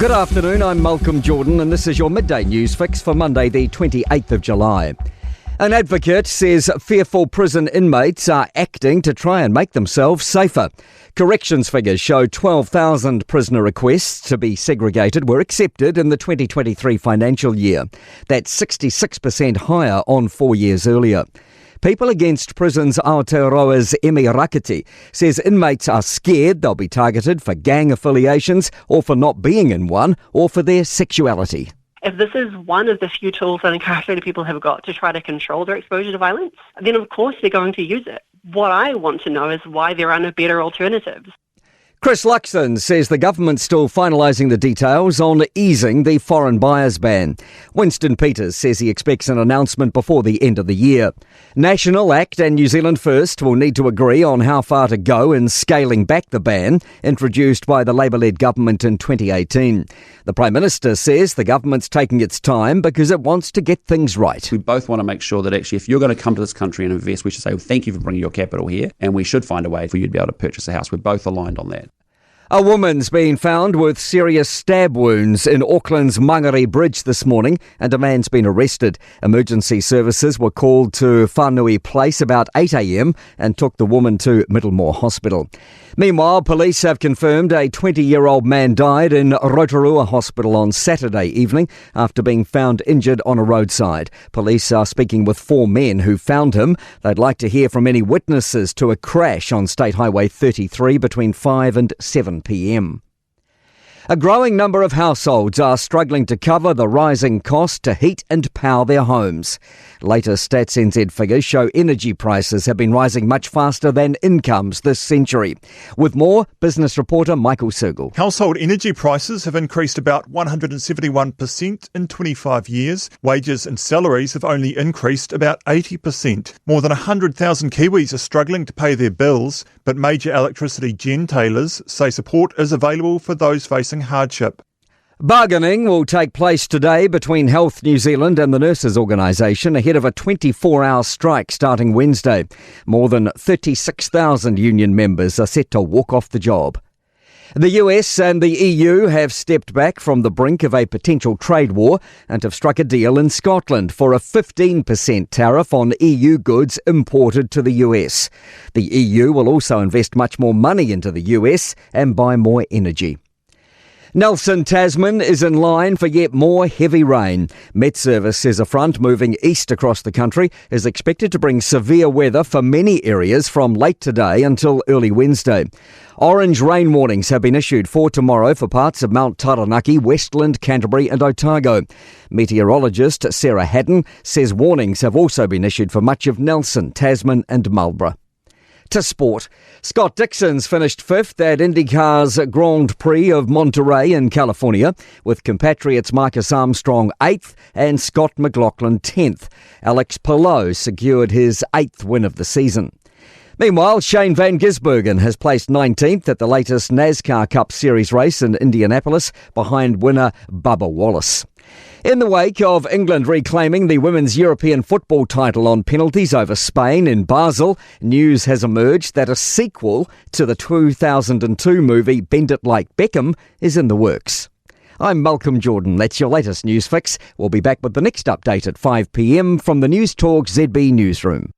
Good afternoon, I'm Malcolm Jordan and this is your Midday News Fix for Monday the 28th of July. An advocate says fearful prison inmates are acting to try and make themselves safer. Corrections figures show 12,000 prisoner requests to be segregated were accepted in the 2023 financial year. That's 66% higher on 4 years earlier. People Against Prisons Aotearoa's Emi Rakiti says inmates are scared they'll be targeted for gang affiliations or for not being in one or for their sexuality. If this is one of the few tools that incarcerated people have got to try to control their exposure to violence, then of course they're going to use it. What I want to know is why there are no better alternatives. Chris Luxon says the government's still finalising the details on easing the foreign buyers ban. Winston Peters says he expects an announcement before the end of the year. National Act and New Zealand First will need to agree on how far to go in scaling back the ban introduced by the Labour-led government in 2018. The Prime Minister says the government's taking its time because it wants to get things right. We both want to make sure that actually if you're going to come to this country and invest, we should say, well, thank you for bringing your capital here, and we should find a way for you to be able to purchase a house. We're both aligned on that. A woman's been found with serious stab wounds in Auckland's Mangere Bridge this morning and a man's been arrested. Emergency services were called to Whanui Place about 8 a.m. and took the woman to Middlemore Hospital. Meanwhile, police have confirmed a 20-year-old man died in Rotorua Hospital on Saturday evening after being found injured on a roadside. Police are speaking with 4 men who found him. They'd like to hear from any witnesses to a crash on State Highway 33 between 5 and 7 p.m. A growing number of households are struggling to cover the rising cost to heat and power their homes. Latest Stats NZ figures show energy prices have been rising much faster than incomes this century. With more, business reporter Michael Sergel. Household energy prices have increased about 171% in 25 years. Wages and salaries have only increased about 80%. More than 100,000 Kiwis are struggling to pay their bills, but major electricity gentailers say support is available for those facing hardship. Bargaining will take place today between Health New Zealand and the Nurses Organisation ahead of a 24-hour strike starting Wednesday. More than 36,000 union members are set to walk off the job. The US and the EU have stepped back from the brink of a potential trade war and have struck a deal in Scotland for a 15% tariff on EU goods imported to the US. The EU will also invest much more money into the US and buy more energy. Nelson, Tasman is in line for yet more heavy rain. Met Service says a front moving east across the country is expected to bring severe weather for many areas from late today until early Wednesday. Orange rain warnings have been issued for tomorrow for parts of Mount Taranaki, Westland, Canterbury and Otago. Meteorologist Sarah Haddon says warnings have also been issued for much of Nelson, Tasman and Marlborough. To sport, Scott Dixon's finished 5th at IndyCar's Grand Prix of Monterey in California, with compatriots Marcus Armstrong 8th and Scott McLaughlin 10th. Alex Palou secured his 8th win of the season. Meanwhile, Shane van Gisbergen has placed 19th at the latest NASCAR Cup Series race in Indianapolis, behind winner Bubba Wallace. In the wake of England reclaiming the women's European football title on penalties over Spain in Basel, news has emerged that a sequel to the 2002 movie Bend It Like Beckham is in the works. I'm Malcolm Jordan. That's your latest news fix. We'll be back with the next update at 5 p.m. from the Newstalk ZB newsroom.